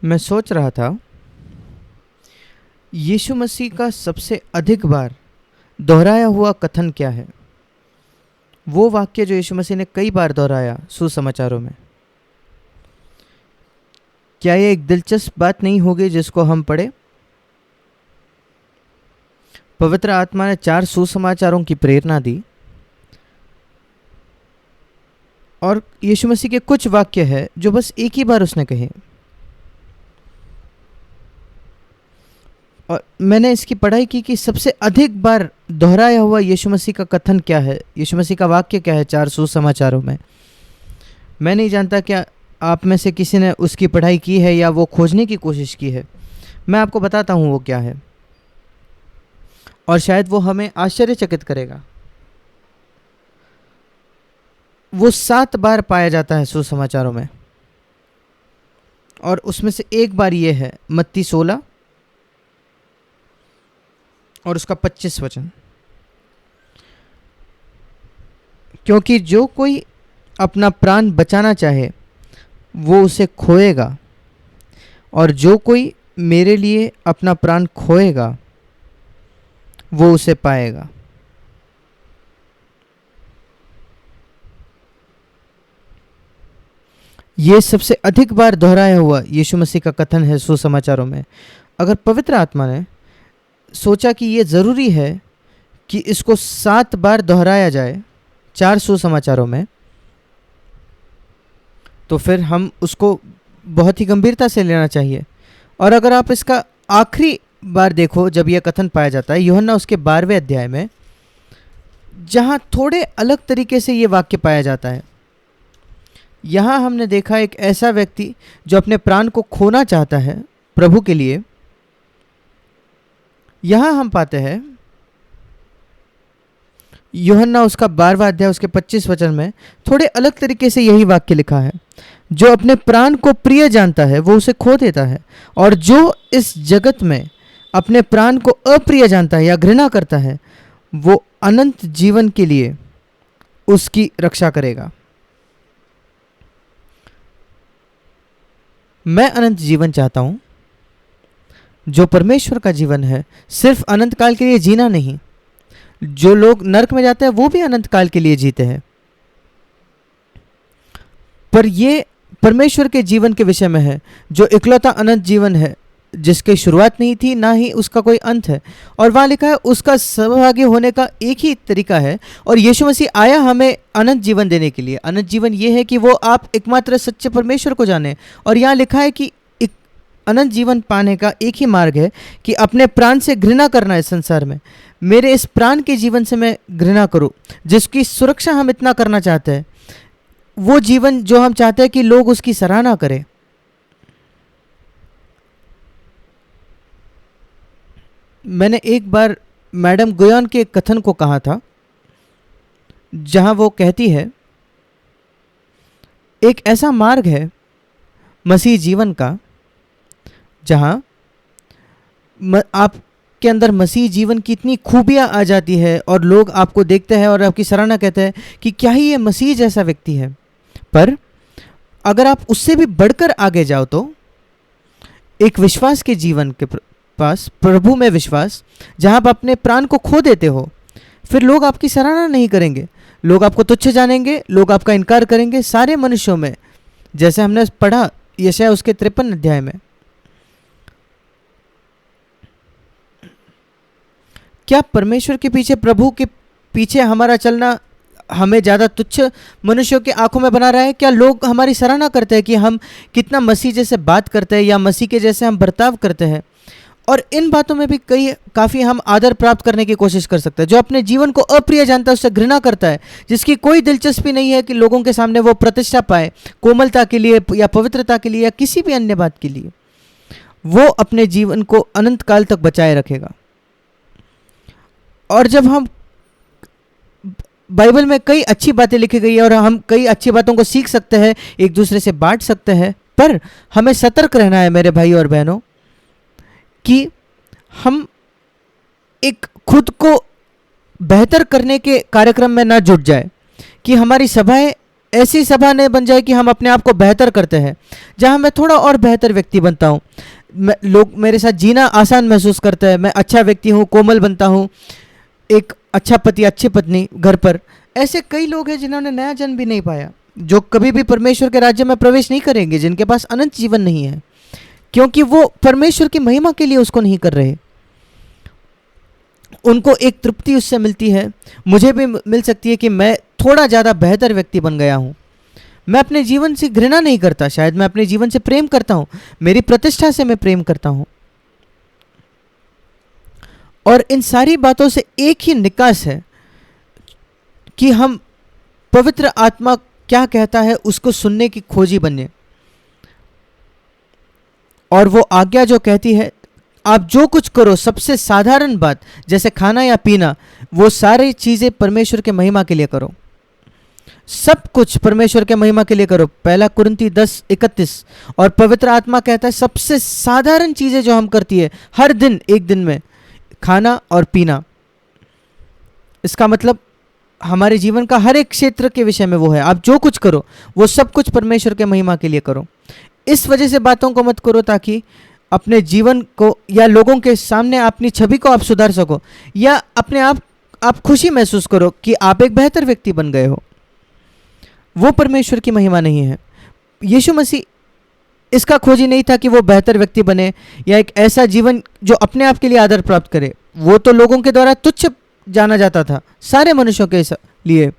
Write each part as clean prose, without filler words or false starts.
मैं सोच रहा था यीशु मसीह का सबसे अधिक बार दोहराया हुआ कथन क्या है। वो वाक्य जो यीशु मसीह ने कई बार दोहराया सुसमाचारों में। क्या ये एक दिलचस्प बात नहीं होगी जिसको हम पढ़े? पवित्र आत्मा ने 4 सुसमाचारों की प्रेरणा दी और यीशु मसीह के कुछ वाक्य है जो बस एक ही बार उसने कहे। और मैंने इसकी पढ़ाई की कि सबसे अधिक बार दोहराया हुआ यीशु मसीह का कथन क्या है, यीशु मसीह का वाक्य क्या है 4 सुसमाचारों में। मैं नहीं जानता क्या आप में से किसी ने उसकी पढ़ाई की है या वो खोजने की कोशिश की है। मैं आपको बताता हूँ वो क्या है और शायद वो हमें आश्चर्यचकित करेगा। वो 7 बार पाया जाता है सुसमाचारों में और उसमें से एक बार ये है मत्ती 16 और उसका 25 वचन। क्योंकि जो कोई अपना प्राण बचाना चाहे वो उसे खोएगा, और जो कोई मेरे लिए अपना प्राण खोएगा वो उसे पाएगा। ये सबसे अधिक बार दोहराया हुआ यीशु मसीह का कथन है सुसमाचारों में। अगर पवित्र आत्मा ने सोचा कि ये ज़रूरी है कि इसको 7 बार दोहराया जाए 4 सुसमाचारों में, तो फिर हम उसको बहुत ही गंभीरता से लेना चाहिए। और अगर आप इसका आखिरी बार देखो जब यह कथन पाया जाता है यूहन्ना उसके 12वें अध्याय में, जहाँ थोड़े अलग तरीके से ये वाक्य पाया जाता है। यहाँ हमने देखा एक ऐसा व्यक्ति जो अपने प्राण को खोना चाहता है प्रभु के लिए। यहाँ हम पाते हैं यूहन्ना उसका 12वां अध्याय उसके 25 वचन में थोड़े अलग तरीके से यही वाक्य लिखा है। जो अपने प्राण को प्रिय जानता है वो उसे खो देता है, और जो इस जगत में अपने प्राण को अप्रिय जानता है या घृणा करता है वो अनंत जीवन के लिए उसकी रक्षा करेगा। मैं अनंत जीवन चाहता हूँ, जो परमेश्वर का जीवन है। सिर्फ अनंत काल के लिए जीना नहीं। जो लोग नरक में जाते हैं वो भी अनंत काल के लिए जीते हैं, पर ये परमेश्वर के जीवन के विषय में है, जो इकलौता अनंत जीवन है, जिसकी शुरुआत नहीं थी ना ही उसका कोई अंत है। और वहाँ लिखा है उसका सहभागी होने का एक ही तरीका है, और यीशु मसीह आया हमें अनंत जीवन देने के लिए। अनंत जीवन ये है कि वो आप एकमात्र सच्चे परमेश्वर को जाने। और यहाँ लिखा है कि अनंत जीवन पाने का एक ही मार्ग है कि अपने प्राण से घृणा करना इस संसार में। मेरे इस प्राण के जीवन से मैं घृणा करूं, जिसकी सुरक्षा हम इतना करना चाहते हैं। वो जीवन जो हम चाहते हैं कि लोग उसकी सराहना करें। मैंने एक बार मैडम गुयोन के कथन को कहा था, जहां वो कहती है एक ऐसा मार्ग है मसीह जीवन का जहां आपके अंदर मसीह जीवन की इतनी खूबियां आ जाती है और लोग आपको देखते हैं और आपकी सराहना कहते हैं कि क्या ही ये मसीह जैसा व्यक्ति है। पर अगर आप उससे भी बढ़कर आगे जाओ तो एक विश्वास के जीवन के पास, प्रभु में विश्वास, जहां आप अपने प्राण को खो देते हो, फिर लोग आपकी सराहना नहीं करेंगे, लोग आपको तुच्छ जानेंगे, लोग आपका इनकार करेंगे सारे मनुष्यों में, जैसे हमने पढ़ा यशायाह उसके 53 अध्याय में। क्या परमेश्वर के पीछे, प्रभु के पीछे हमारा चलना हमें ज़्यादा तुच्छ मनुष्यों की आंखों में बना रहा है? क्या लोग हमारी सराहना करते हैं कि हम कितना मसीह जैसे बात करते हैं या मसीह के जैसे हम बर्ताव करते हैं? और इन बातों में भी काफ़ी हम आदर प्राप्त करने की कोशिश कर सकते हैं। जो अपने जीवन को अप्रिय जानता है, उससे घृणा करता है, जिसकी कोई दिलचस्पी नहीं है कि लोगों के सामने वो प्रतिष्ठा पाए, कोमलता के लिए या पवित्रता के लिए या किसी भी अन्य बात के लिए, वो अपने जीवन को अनंत काल तक बचाए रखेगा। और जब हम बाइबल में कई अच्छी बातें लिखी गई है और हम कई अच्छी बातों को सीख सकते हैं, एक दूसरे से बांट सकते हैं, पर हमें सतर्क रहना है मेरे भाई और बहनों कि हम एक खुद को बेहतर करने के कार्यक्रम में ना जुट जाए, कि हमारी सभाएं ऐसी सभा न बन जाए कि हम अपने आप को बेहतर करते हैं, जहाँ मैं थोड़ा और बेहतर व्यक्ति बनता हूँ, लोग मेरे साथ जीना आसान महसूस करते हैं, मैं अच्छा व्यक्ति हूँ, कोमल बनता हूँ, एक अच्छा पति, अच्छी पत्नी घर पर। ऐसे कई लोग हैं जिन्होंने नया जन्म भी नहीं पाया, जो कभी भी परमेश्वर के राज्य में प्रवेश नहीं करेंगे, जिनके पास अनंत जीवन नहीं है, क्योंकि वो परमेश्वर की महिमा के लिए उसको नहीं कर रहे। उनको एक तृप्ति उससे मिलती है, मुझे भी मिल सकती है कि मैं थोड़ा ज़्यादा बेहतर व्यक्ति बन गया हूँ। मैं अपने जीवन से घृणा नहीं करता, शायद मैं अपने जीवन से प्रेम करता हूँ, मेरी प्रतिष्ठा से मैं प्रेम करता हूँ। और इन सारी बातों से एक ही निकास है कि हम पवित्र आत्मा क्या कहता है उसको सुनने की खोजी बने। और वो आज्ञा जो कहती है आप जो कुछ करो, सबसे साधारण बात जैसे खाना या पीना, वो सारी चीज़ें परमेश्वर के महिमा के लिए करो। सब कुछ परमेश्वर के महिमा के लिए करो, 1 कुरिन्ती 10:31। और पवित्र आत्मा कहता है सबसे साधारण चीज़ें जो हम करती है हर दिन, एक दिन में, खाना और पीना, इसका मतलब हमारे जीवन का हर एक क्षेत्र के विषय में वो है, आप जो कुछ करो वो सब कुछ परमेश्वर के महिमा के लिए करो। इस वजह से बातों को मत करो ताकि अपने जीवन को या लोगों के सामने अपनी छवि को आप सुधार सको, या अपने आप खुशी महसूस करो कि आप एक बेहतर व्यक्ति बन गए हो। वो परमेश्वर की महिमा नहीं है। यीशु मसीह इसका खोजी नहीं था कि वो बेहतर व्यक्ति बने या एक ऐसा जीवन जो अपने आप के लिए आदर प्राप्त करे। वो तो लोगों के द्वारा तुच्छ जाना जाता था, सारे मनुष्यों के लिए।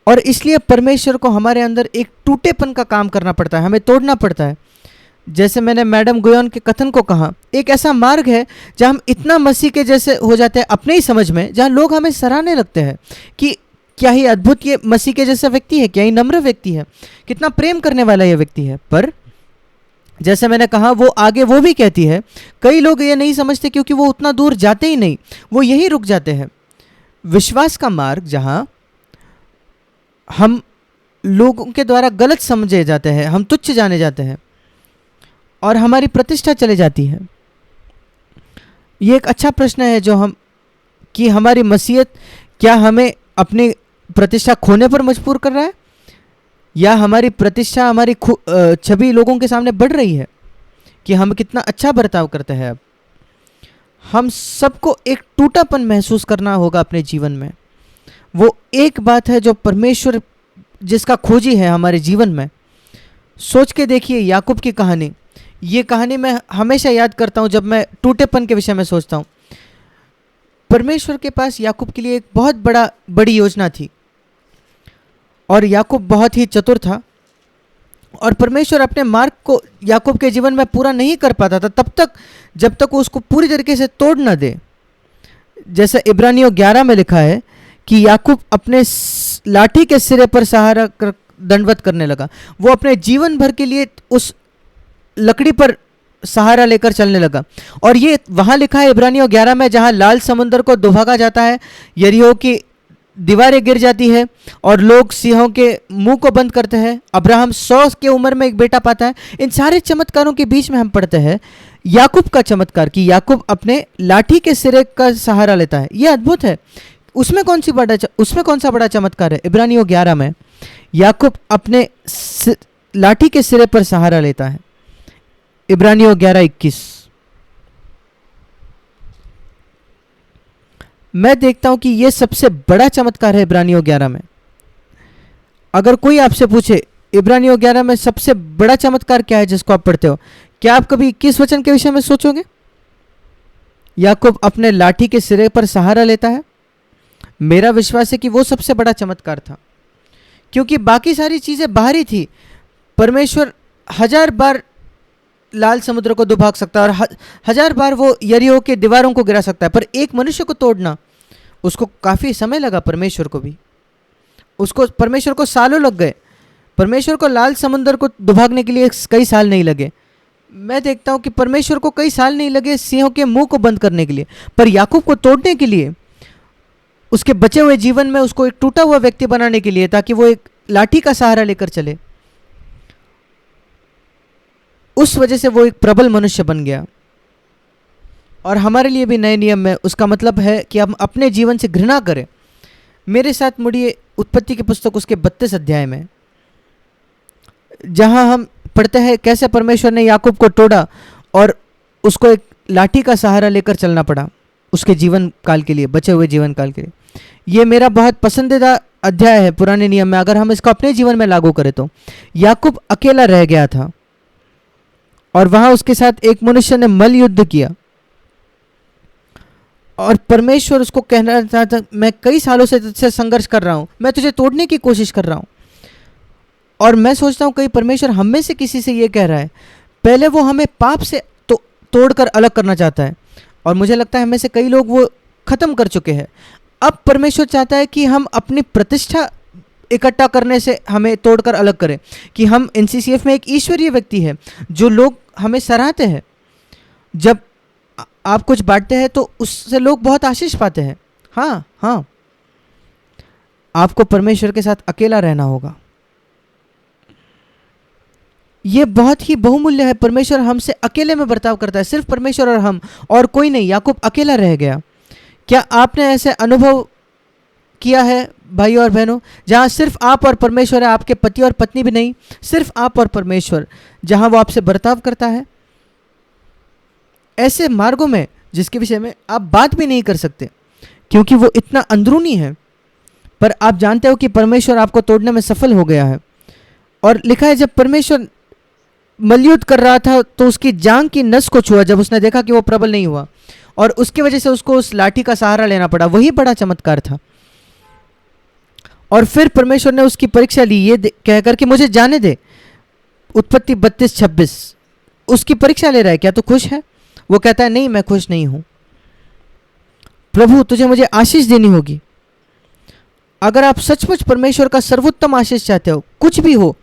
और इसलिए परमेश्वर को हमारे अंदर एक टूटेपन का काम करना पड़ता है, हमें तोड़ना पड़ता है। जैसे मैंने मैडम गुयोन के कथन को कहा, एक ऐसा मार्ग है जहाँ हम इतना मसीह के जैसे हो जाते हैं अपने ही समझ में, जहाँ लोग हमें सराहने लगते हैं कि क्या ही अद्भुत ये मसीह के जैसा व्यक्ति है, क्या ही नम्र व्यक्ति है, कितना प्रेम करने वाला ये व्यक्ति है। पर जैसे मैंने कहा, वो आगे वो भी कहती है, कई लोग ये नहीं समझते क्योंकि वो उतना दूर जाते ही नहीं, वो यही रुक जाते हैं। विश्वास का मार्ग जहाँ हम लोगों के द्वारा गलत समझे जाते हैं, हम तुच्छ जाने जाते हैं और हमारी प्रतिष्ठा चले जाती है। ये एक अच्छा प्रश्न है जो कि हमारी मसीहत क्या हमें अपनी प्रतिष्ठा खोने पर मजबूर कर रहा है, या हमारी प्रतिष्ठा, हमारी छवि लोगों के सामने बढ़ रही है कि हम कितना अच्छा बर्ताव करते हैं। अब हम सबको एक टूटापन महसूस करना होगा अपने जीवन में। वो एक बात है जो परमेश्वर जिसका खोजी है हमारे जीवन में। सोच के देखिए याकूब की कहानी, ये कहानी मैं हमेशा याद करता हूँ जब मैं टूटेपन के विषय में सोचता हूँ। परमेश्वर के पास याकूब के लिए एक बहुत बड़ी योजना थी और याकूब बहुत ही चतुर था, और परमेश्वर अपने मार्ग को याकूब के जीवन में पूरा नहीं कर पाता था तब तक जब तक वो उसको पूरी तरीके से तोड़ न दे। जैसे इब्रानियों 11 में लिखा है कि याकूब अपने लाठी के सिरे पर सहारा कर दंडवत करने लगा। वो अपने जीवन भर के लिए उस लकड़ी पर सहारा लेकर चलने लगा। और ये वहाँ लिखा है इब्रानियों 11 में, जहाँ लाल समुंदर को दुभागा जाता है, यरीहो की दीवारें गिर जाती है और लोग सिंहों के मुंह को बंद करते हैं, अब्राहम 100 की उम्र में एक बेटा पाता है। इन सारे चमत्कारों के बीच में हम पढ़ते हैं याकूब का चमत्कार कि याकूब अपने लाठी के सिरे का सहारा लेता है। यह अद्भुत है। उसमें कौन सा बड़ा चमत्कार है? इब्रानियों 11 में याकूब अपने लाठी के सिरे पर सहारा लेता है। इब्रानियों 11:21। मैं देखता हूं कि यह सबसे बड़ा चमत्कार है इब्रानियों 11 में। अगर कोई आपसे पूछे इब्रानियों 11 में सबसे बड़ा चमत्कार क्या है जिसको आप पढ़ते हो, क्या आप कभी 21 वचन के विषय में सोचोगे? याकूब अपने लाठी के सिरे पर सहारा लेता है। मेरा विश्वास है कि वो सबसे बड़ा चमत्कार था, क्योंकि बाकी सारी चीजें बाहरी थी। परमेश्वर 1000 बार लाल समुद्र को दुभाग सकता है और 1000 बार वो यरीहो के दीवारों को गिरा सकता है, पर एक मनुष्य को तोड़ना उसको काफी समय लगा। परमेश्वर को सालों लग गए। परमेश्वर को लाल समुद्र को दुभागने के लिए कई साल नहीं लगे। मैं देखता हूं कि परमेश्वर को कई साल नहीं लगे सिंहों के मुंह को बंद करने के लिए, पर याकूब को तोड़ने के लिए, उसके बचे हुए जीवन में उसको एक टूटा हुआ व्यक्ति बनाने के लिए, ताकि वो एक लाठी का सहारा लेकर चले। उस वजह से वो एक प्रबल मनुष्य बन गया। और हमारे लिए भी नए नियम में उसका मतलब है कि हम अपने जीवन से घृणा करें। मेरे साथ मुड़िए उत्पत्ति की पुस्तक उसके 32 अध्याय में। जहां हम पढ़ते हैं कैसे परमेश्वर ने याकूब को तोड़ा और उसको एक लाठी का सहारा लेकर चलना पड़ा उसके जीवन काल के लिए, बचे हुए जीवन काल के लिए। ये मेरा बहुत पसंदीदा अध्याय है पुराने नियम में। अगर हम इसको अपने जीवन में लागू करें तो याकूब अकेला रह गया था और वहां उसके साथ एक मनुष्य ने मल युद्ध किया और परमेश्वर उसको कहना था, मैं कई सालों से तुझसे संघर्ष कर रहा हूं, मैं तुझे तोड़ने की कोशिश कर रहा हूं। और मैं सोचता हूं कहीं परमेश्वर हम में से किसी से ये कह रहा है, पहले वो हमें पाप से तोड़कर अलग करना चाहता है और मुझे लगता है हमें से कई लोग वो खत्म कर चुके हैं। अब परमेश्वर चाहता है कि हम अपनी प्रतिष्ठा इकट्ठा करने से हमें तोड़कर अलग करें, कि हम एनसीसीएफ में एक ईश्वरीय व्यक्ति है जो लोग हमें सराहते हैं। जब आप कुछ बांटते हैं तो उससे लोग बहुत आशीष पाते हैं। हाँ हाँ, आपको परमेश्वर के साथ अकेला रहना होगा। ये बहुत ही बहुमूल्य है। परमेश्वर हमसे अकेले में बर्ताव करता है, सिर्फ परमेश्वर और हम, और कोई नहीं। याकूब अकेला रह गया। क्या आपने ऐसे अनुभव किया है भाइयों और बहनों, जहां सिर्फ आप और परमेश्वर है, आपके पति और पत्नी भी नहीं, सिर्फ आप और परमेश्वर, जहां वो आपसे बर्ताव करता है ऐसे मार्गों में जिसके विषय में आप बात भी नहीं कर सकते क्योंकि वो इतना अंदरूनी है, पर आप जानते हो कि परमेश्वर आपको तोड़ने में सफल हो गया है। और लिखा है जब परमेश्वर मलयुद्ध कर रहा था तो उसकी जांग की नस को छुआ, जब उसने देखा कि वो प्रबल नहीं हुआ और उसकी वजह से उसको उस लाठी का सहारा लेना पड़ा। वही बड़ा चमत्कार था। और फिर परमेश्वर ने उसकी परीक्षा ली ये कहकर कि मुझे जाने दे। उत्पत्ति 32:26 उसकी परीक्षा ले रहा है, क्या तू खुश है? वो कहता है नहीं, मैं खुश नहीं हूं। प्रभु तुझे मुझे आशीष देनी होगी। अगर आप सचमुच परमेश्वर का सर्वोत्तम आशीष चाहते हो, कुछ भी हो,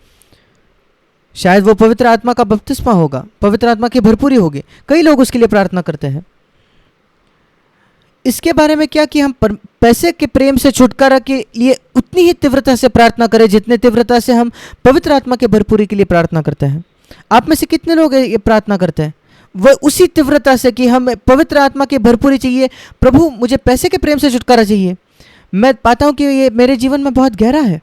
शायद वो पवित्र आत्मा का बपतिस्मा होगा, पवित्र आत्मा की भरपूरी होगी। कई लोग उसके लिए प्रार्थना करते हैं। इसके बारे में क्या कि हम पैसे के प्रेम से छुटकारा के लिए उतनी ही तीव्रता से प्रार्थना करें जितने तीव्रता से हम पवित्र आत्मा के भरपूरी के लिए प्रार्थना करते हैं। आप में से कितने लोग ये प्रार्थना करते हैं वह उसी तीव्रता से कि हम पवित्र आत्मा की भरपूरी चाहिए, प्रभु मुझे पैसे के प्रेम से छुटकारा चाहिए। मैं पाता हूं कि ये मेरे जीवन में बहुत गहरा है।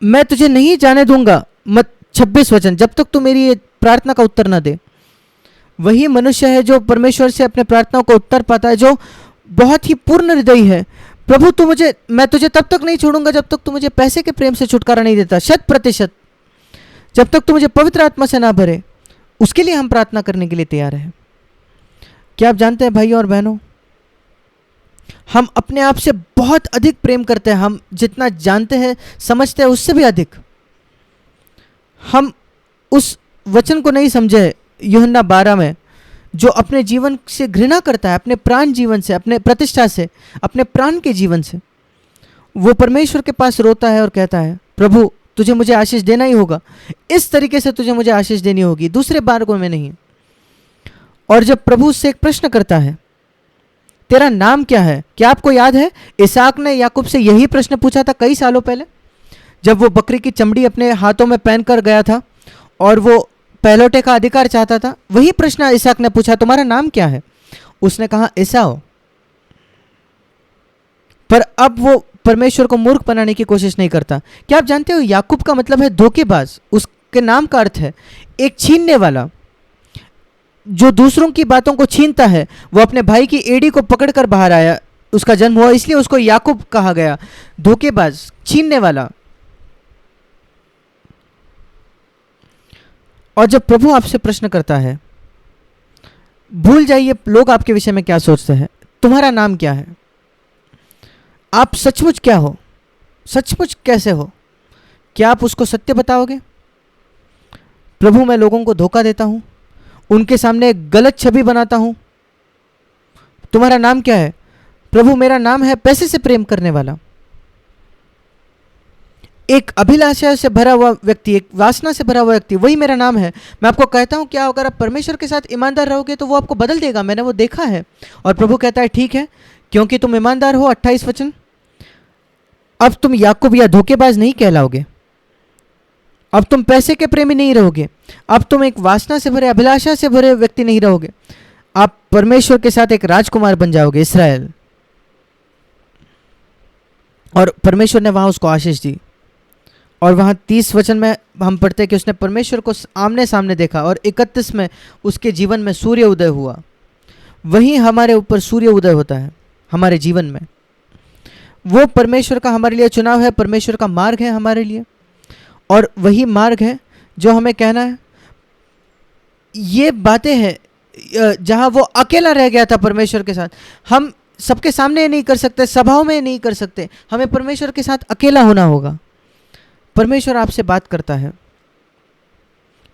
मैं तुझे नहीं जाने दूंगा, मत 26 वचन, जब तक तू मेरी ये प्रार्थना का उत्तर ना दे। वही मनुष्य है जो परमेश्वर से अपने प्रार्थनाओं को उत्तर पाता है, जो बहुत ही पूर्ण हृदय है। प्रभु मैं तुझे तब तक नहीं छोड़ूंगा जब तक तू मुझे पैसे के प्रेम से छुटकारा नहीं देता, 100%। जब तक तू मुझे पवित्र आत्मा से ना भरे, उसके लिए हम प्रार्थना करने के लिए तैयार हैं। क्या आप जानते हैं भाइयों और बहनों, हम अपने आप से बहुत अधिक प्रेम करते हैं। हम जितना जानते हैं समझते हैं उससे भी अधिक। हम उस वचन को नहीं समझे यूहन्ना 12 में, जो अपने जीवन से घृणा करता है, अपने प्राण जीवन से, अपने प्रतिष्ठा से, अपने प्राण के जीवन से, वो परमेश्वर के पास रोता है और कहता है प्रभु तुझे मुझे आशीष देना ही होगा, इस तरीके से तुझे मुझे आशीष देनी होगी, दूसरे मार्गों में नहीं। और जब प्रभु उससे एक प्रश्न करता है, तेरा नाम क्या है? क्या आपको याद है इसहाक ने याकूब से यही प्रश्न पूछा था कई सालों पहले, जब वो बकरी की चमड़ी अपने हाथों में पहनकर गया था और वो पहलौठे का अधिकार चाहता था। वही प्रश्न इसहाक ने पूछा, तुम्हारा नाम क्या है? उसने कहा एसाव। पर अब वो परमेश्वर को मूर्ख बनाने की कोशिश नहीं करता। क्या आप जानते हो याकूब का मतलब है धोखेबाज। उसके नाम का अर्थ है एक छीनने वाला, जो दूसरों की बातों को छीनता है। वो अपने भाई की एड़ी को पकड़कर बाहर आया, उसका जन्म हुआ, इसलिए उसको याकूब कहा गया, धोखेबाज, छीनने वाला। और जब प्रभु आपसे प्रश्न करता है, भूल जाइए लोग आपके विषय में क्या सोचते हैं, तुम्हारा नाम क्या है, आप सचमुच क्या हो, सचमुच कैसे हो, क्या आप उसको सत्य बताओगे? प्रभु मैं लोगों को धोखा देता हूं, उनके सामने एक गलत छवि बनाता हूं। तुम्हारा नाम क्या है? प्रभु मेरा नाम है पैसे से प्रेम करने वाला, एक अभिलाषा से भरा हुआ व्यक्ति, एक वासना से भरा हुआ व्यक्ति, वही मेरा नाम है। मैं आपको कहता हूं क्या, अगर आप परमेश्वर के साथ ईमानदार रहोगे तो वो आपको बदल देगा, मैंने वो देखा है। और प्रभु कहता है ठीक है, क्योंकि तुम ईमानदार हो, 28 वचन, अब तुम याकूब या धोखेबाज नहीं कहलाओगे, अब तुम पैसे के प्रेमी नहीं रहोगे, अब तुम एक वासना से भरे, अभिलाषा से भरे व्यक्ति नहीं रहोगे, आप परमेश्वर के साथ एक राजकुमार बन जाओगे, इस्राएल। और परमेश्वर ने वहां उसको आशीष दी और वहाँ 30 वचन में हम पढ़ते हैं कि उसने परमेश्वर को आमने सामने देखा, और 31 में उसके जीवन में सूर्य उदय हुआ। वहीं हमारे ऊपर सूर्य उदय होता है हमारे जीवन में। वो परमेश्वर का हमारे लिए चुनाव है, परमेश्वर का मार्ग है हमारे लिए, और वही मार्ग है जो हमें कहना है। ये बातें हैं जहाँ वो अकेला रह गया था परमेश्वर के साथ। हम सबके सामने नहीं कर सकते, सभाओं में नहीं कर सकते, हमें परमेश्वर के साथ अकेला होना होगा। परमेश्वर आपसे बात करता है।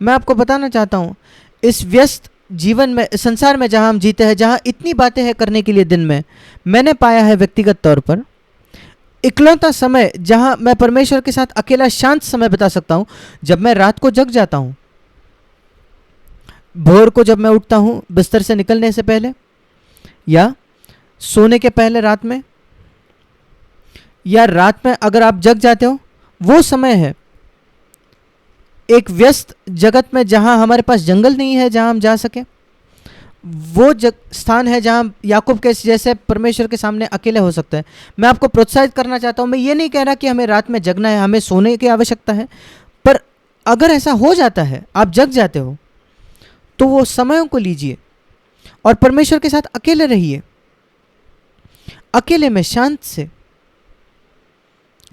मैं आपको बताना चाहता हूँ, इस व्यस्त जीवन में, संसार में जहाँ हम जीते हैं, जहाँ इतनी बातें हैं करने के लिए दिन में, मैंने पाया है व्यक्तिगत तौर पर इकलौता समय जहाँ मैं परमेश्वर के साथ अकेला शांत समय बिता सकता हूँ, जब मैं रात को जग जाता हूँ। भोर को जब मैं उठता हूँ बिस्तर से निकलने से पहले, या सोने के पहले रात में, या रात में अगर आप जग जाते हो, वो समय है एक व्यस्त जगत में जहां हमारे पास जंगल नहीं है जहां हम जा सके। वो स्थान है जहां याकूब के जैसे परमेश्वर के सामने अकेले हो सकते हैं। मैं आपको प्रोत्साहित करना चाहता हूं, मैं ये नहीं कह रहा कि हमें रात में जगना है, हमें सोने की आवश्यकता है, पर अगर ऐसा हो जाता है, आप जग जाते हो, तो वो समयों को लीजिए और परमेश्वर के साथ अकेले रहिए, अकेले में शांत से।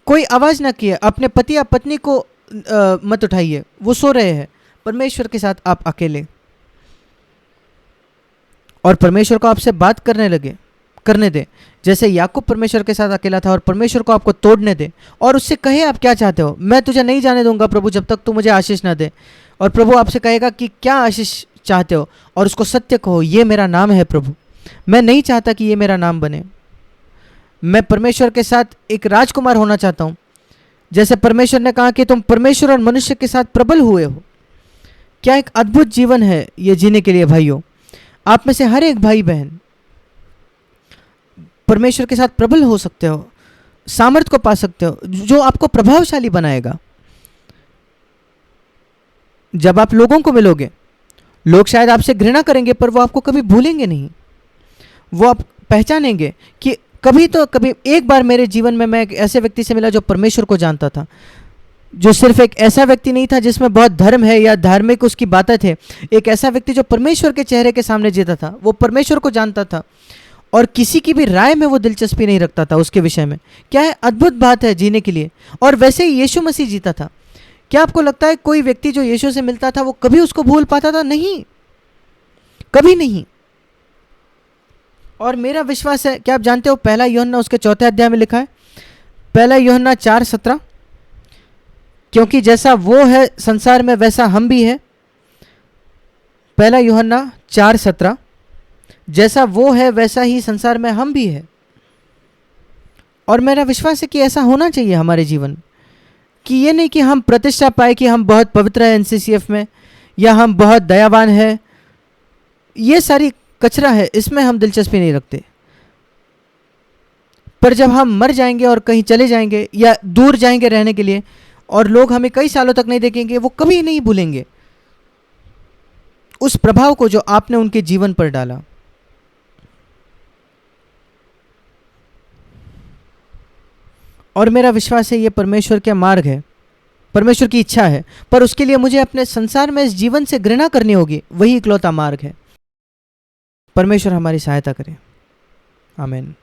कोई आवाज ना किए, अपने पति या पत्नी को मत उठाइए, वो सो रहे हैं, परमेश्वर के साथ आप अकेले, और परमेश्वर को आपसे बात करने दे, जैसे याकूब परमेश्वर के साथ अकेला था, और परमेश्वर को आपको तोड़ने दे और उससे कहे आप क्या चाहते हो। मैं तुझे नहीं जाने दूंगा प्रभु जब तक तू मुझे आशीष ना दे। और प्रभु आपसे कहेगा कि क्या आशीष चाहते हो, और उसको सत्य कहो, ये मेरा नाम है प्रभु, मैं नहीं चाहता कि ये मेरा नाम बने, मैं परमेश्वर के साथ एक राजकुमार होना चाहता हूं। जैसे परमेश्वर ने कहा कि तुम परमेश्वर और मनुष्य के साथ प्रबल हुए हो। क्या एक अद्भुत जीवन है ये जीने के लिए भाइयों। आप में से हर एक भाई बहन परमेश्वर के साथ प्रबल हो सकते हो, सामर्थ को पा सकते हो, जो आपको प्रभावशाली बनाएगा। जब आप लोगों को मिलोगे, लोग शायद आपसे घृणा करेंगे, पर वो आपको कभी भूलेंगे नहीं। वो आप पहचानेंगे कि कभी तो कभी एक बार मेरे जीवन में मैं एक ऐसे व्यक्ति से मिला जो परमेश्वर को जानता था, जो सिर्फ एक ऐसा व्यक्ति नहीं था जिसमें बहुत धर्म है या धार्मिक उसकी बातें थे, एक ऐसा व्यक्ति जो परमेश्वर के चेहरे के सामने जीता था, वो परमेश्वर को जानता था और किसी की भी राय में वो दिलचस्पी नहीं रखता था उसके विषय में। क्या है अद्भुत बात है जीने के लिए। और वैसे ही यीशु मसीह जीता था। क्या आपको लगता है कोई व्यक्ति जो यीशु से मिलता था वो कभी उसको भूल पाता था? नहीं, कभी नहीं। और मेरा विश्वास है, क्या आप जानते हो पहला यूहन्ना उसके 4 अध्याय में लिखा है, पहला यूहन्ना 4:17, क्योंकि जैसा वो है संसार में वैसा हम भी है। पहला यूहन्ना 4:17, जैसा वो है वैसा ही संसार में हम भी है। और मेरा विश्वास है कि ऐसा होना चाहिए हमारे जीवन, कि ये नहीं कि हम प्रतिष्ठा पाए कि हम बहुत पवित्र हैं एनसीसीएफ में, या हम बहुत दयावान हैं। ये सारी कचरा है, इसमें हम दिलचस्पी नहीं रखते। पर जब हम मर जाएंगे और कहीं चले जाएंगे या दूर जाएंगे रहने के लिए, और लोग हमें कई सालों तक नहीं देखेंगे, वो कभी नहीं भूलेंगे उस प्रभाव को जो आपने उनके जीवन पर डाला। और मेरा विश्वास है ये परमेश्वर का मार्ग है, परमेश्वर की इच्छा है, पर उसके लिए मुझे अपने संसार में इस जीवन से घृणा करनी होगी। वही इकलौता मार्ग है। परमेश्वर हमारी सहायता करे। आमीन।